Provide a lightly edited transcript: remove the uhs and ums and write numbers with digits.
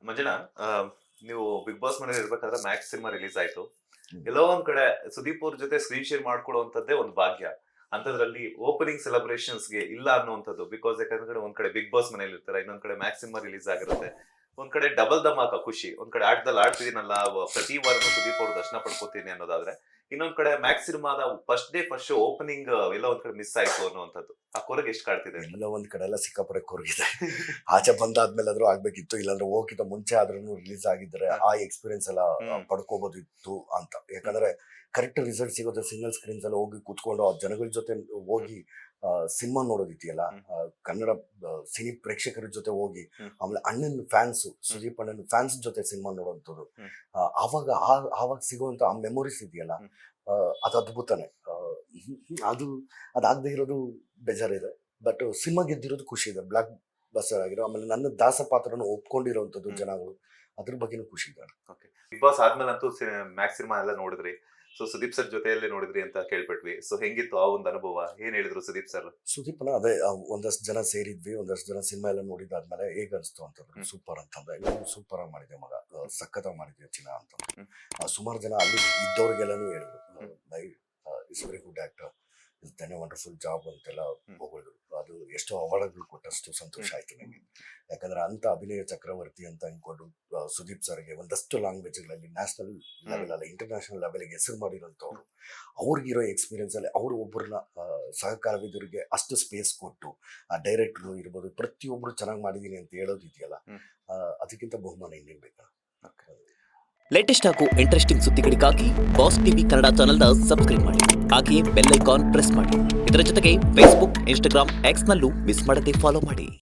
ಮಂಜುನಾ, ಆ, ನೀವು big boss ಮನೇಲಿ ಇರ್ಬೇಕಾದ್ರೆ ಮ್ಯಾಕ್ಸ್ ಸಿನಿಮಾ ರಿಲೀಸ್ ಆಯ್ತು. ಹ್ಮ್. ಎಲ್ಲೋ ಒಂದ್ ಕಡೆ ಸುದೀಪ್ ಅವ್ರ ಜೊತೆ ಸ್ಕ್ರೀನ್ ಶೇರ್ ಮಾಡ್ಕೊಳ್ಳುವಂತದ್ದೇ ಒಂದು ಭಾಗ್ಯ. ಅಂತದ್ರಲ್ಲಿ ಓಪನಿಂಗ್ ಸೆಲೆಬ್ರೇಷನ್ಸ್ ಗೆ ಇಲ್ಲ ಅನ್ನುವಂಥದ್ದು. ಬಿಕಾಸ್ ಯಾಕಂದ್ರೆ ಒಂದ್ ಕಡೆ ಬಿಗ್ ಬಾಸ್ ಮನೇಲಿ ಇರ್ತಾರೆ, ಇನ್ನೊಂದ್ ಕಡೆ ಮ್ಯಾಕ್ಸ್ ಸಿನಿಮಾ ರಿಲೀಸ್ ಆಗಿರುತ್ತೆ. ಒಂದ್ ಕಡೆ ಡಬಲ್ ಧಮಾಕ ಖುಷಿ, ಒಂದ್ ಕಡೆ ಆಟದಲ್ಲಿ ಆಡ್ತಿದ್ದೀನಲ್ಲ, ಪ್ರತಿ ವಾರನೂ ಸುದೀಪ್ ಅವ್ರ ದರ್ಶನ ಪಡ್ಕೋತೀನಿ ಅನ್ನೋದಾದ್ರೆ, ಇನ್ನೊಂದ್ ಕಡೆ ಮ್ಯಾಕ್ಸ್ ಸಿನಿಮಾದ first day first show opening ಎಲ್ಲ ಒಂದ್ ಕಡೆ ಮಿಸ್ ಆಯ್ತು ಅನ್ನುವಂಥದ್ದು. ಆ ಕೊರಗೆ ಎಷ್ಟು ಕಾಡ್ತಿದೆ ಅಂತ. ಎಲ್ಲೋ ಒಂದ್ ಕಡೆ ಎಲ್ಲ ಸಿಕ್ಕಾಪಟ್ಟೆ ಕೊರಗಿದೆ. ಆಚೆ ಬಂದಾದ್ಮೇಲೆ ಆದ್ರೂ ಆಗ್ಬೇಕಿತ್ತು, ಇಲ್ಲಾಂದ್ರೆ ಹೋಗಿದ್ದ ಮುಂಚೆ ಆದ್ರೂ ರಿಲೀಸ್ ಆಗಿದ್ರೆ ಆ ಎಕ್ಸ್ಪೀರಿಯನ್ಸ್ ಎಲ್ಲ ಪಡ್ಕೋಬೋದಿತ್ತು ಅಂತ. ಯಾಕಂದ್ರೆ ಕರೆಕ್ಟ್ ರಿಸಲ್ಟ್ ಸಿಗೋದು ಸಿಂಗಲ್ ಸ್ಕ್ರೀನ್ಸ್ ಅಲ್ಲಿ ಹೋಗಿ ಕೂತ್ಕೊಂಡು ಆ ಜನಗಳ ಜೊತೆ ಹೋಗಿ ಸಿನಿಮಾ ನೋಡೋದಿದೆಯಲ್ಲ, ಕನ್ನಡ ಸಿನಿ ಪ್ರೇಕ್ಷಕರ ಜೊತೆ ಹೋಗಿ, ಆಮೇಲೆ ಅಣ್ಣನ ಫ್ಯಾನ್ಸ್, ಸುದೀಪ್ ಅಣ್ಣನ ಫ್ಯಾನ್ಸ್ ಜೊತೆ ಸಿನಿಮಾ ನೋಡುವಂಥದ್ದು, ಆವಾಗ ಆವಾಗ ಸಿಗುವಂತ ಆ ಮೆಮೊರೀಸ್ ಇದೆಯಲ್ಲ, ಅದು ಅದ್ಭುತನೇ. ಅದು ಅದಾಗದೆ ಇರೋದು ಬೇಜಾರಿದೆ. ಬಟ್ ಸಿನಿಮಾ ಗೆದ್ದಿರೋದು ಖುಷಿ ಇದೆ, ಬ್ಲಾಕ್ ಬಸ್ಟರ್ ಆಗಿರೋ. ಆಮೇಲೆ ನನ್ನ ದಾಸ ಪಾತ್ರನ ಒಪ್ಕೊಂಡಿರೋಂಥದ್ದು ಜನಗಳು, ಅದ್ರ ಬಗ್ಗೆನೂ ಖುಷಿ ಇದೆ. ಬಿಗ್ ಬಾಸ್ ಆದ್ಮೇಲಂತೂ ಮ್ಯಾಕ್ಸ್ ಸಿನಿಮಾ ಎಲ್ಲ ನೋಡಿದ್ರಿ. ಸೊ ಸುದೀಪ್ ಸರ್ ಜೊತೆಯಲ್ಲೇ ನೋಡಿದ್ರಿ ಅಂತ ಕೇಳ್ಬಿಟ್ವಿ. ಸೊ ಹೆಂಗಿತ್ತು ಆ ಒಂದು ಅನುಭವ? ಏನ್ ಹೇಳಿದ್ರು ಸುದೀಪ್ ಸರ್? ಸುದೀಪನ ಅದೇ ಒಂದಷ್ಟು ಜನ ಸೇರಿದ್ವಿ, ಒಂದಷ್ಟು ಜನ ಸಿನಿಮಾ ಎಲ್ಲ ನೋಡಿದಾದ್ಮೇಲೆ ಹೇಗೆ ಅನಿಸ್ತು ಅಂತಂದ್ರೆ, ಸೂಪರ್ ಅಂತಂದ್ರೆ, ಸೂಪರ್ ಆಗಿ ಮಾಡಿದೆ ಮಗ, ಸಖತ್ತಾಗಿ ಮಾಡಿದೆ ಚಿನ್ನ ಅಂತಂದ್ರೆ. ಸುಮಾರು ಜನ ಅಲ್ಲಿ ಇದ್ದವ್ರಿಗೆಲ್ಲಾನು ಹೇಳಿದ್ರು, it's very good actor, is done A wonderful job ಅಂತೆಲ್ಲ ಹೊಗಳಿದ್ರು. ಅದು ಎಷ್ಟೋ ಅವಾರ್ಡ್ಗಳು ಕೊಟ್ಟಷ್ಟು ಸಂತೋಷ ಆಯ್ತು ನನಗೆ. ಯಾಕಂದ್ರೆ ಅಂತ ಅಭಿನಯ ಚಕ್ರವರ್ತಿ ಅಂತ ಅನ್ಕೊಂಡು ಸುದೀಪ್ ಸರ್ಗೆ ಒಂದಷ್ಟು ಲ್ಯಾಂಗ್ವೇಜ್ಗಳಲ್ಲಿ ನ್ಯಾಷನಲ್ ಲೆವೆಲ್ ಅಲ್ಲ, ಇಂಟರ್ನ್ಯಾಷನಲ್ ಲೆವೆಲ್ಗೆ ಹೆಸರು ಮಾಡಿರೋಂಥವ್ರು, ಅವ್ರಿಗಿರೋ ಎಕ್ಸ್ಪೀರಿಯನ್ಸ್ ಅಲ್ಲಿ ಅವರು ಒಬ್ಬರನ್ನ ಸಹಕಾರವಿದರಿಗೆ ಅಷ್ಟು ಸ್ಪೇಸ್ ಕೊಟ್ಟು, ಆ ಡೈರೆಕ್ಟ್ರು ಇರ್ಬೋದು, ಪ್ರತಿಯೊಬ್ರು ಚೆನ್ನಾಗಿ ಮಾಡಿದೀನಿ ಅಂತ ಹೇಳೋದಿದೆಯಲ್ಲ, ಅದಕ್ಕಿಂತ ಬಹುಮಾನ ಇನ್ನೇನ್ ಬೇಕಾ. ಲೇಟೆಸ್ಟ್ ಹಾಗೂ ಇಂಟ್ರೆಸ್ಟಿಂಗ್ ಸುದ್ದಿಗಳಿಗಾಗಿ ಬಾಸ್ ಟಿವಿ ಕನ್ನಡ ಚಾನೆಲ್ನ ಸಬ್ಸ್ಕ್ರೈಬ್ ಮಾಡಿ. ಹಾಗೆಯೇ ಬೆಲ್ ಐಕಾನ್ ಪ್ರೆಸ್ ಮಾಡಿ. ಇದರ ಜೊತೆಗೆ ಫೇಸ್ಬುಕ್, ಇನ್ಸ್ಟಾಗ್ರಾಮ್, ಎಕ್ಸ್ನಲ್ಲೂ ಮಿಸ್ ಮಾಡದೆ ಫಾಲೋ ಮಾಡಿ.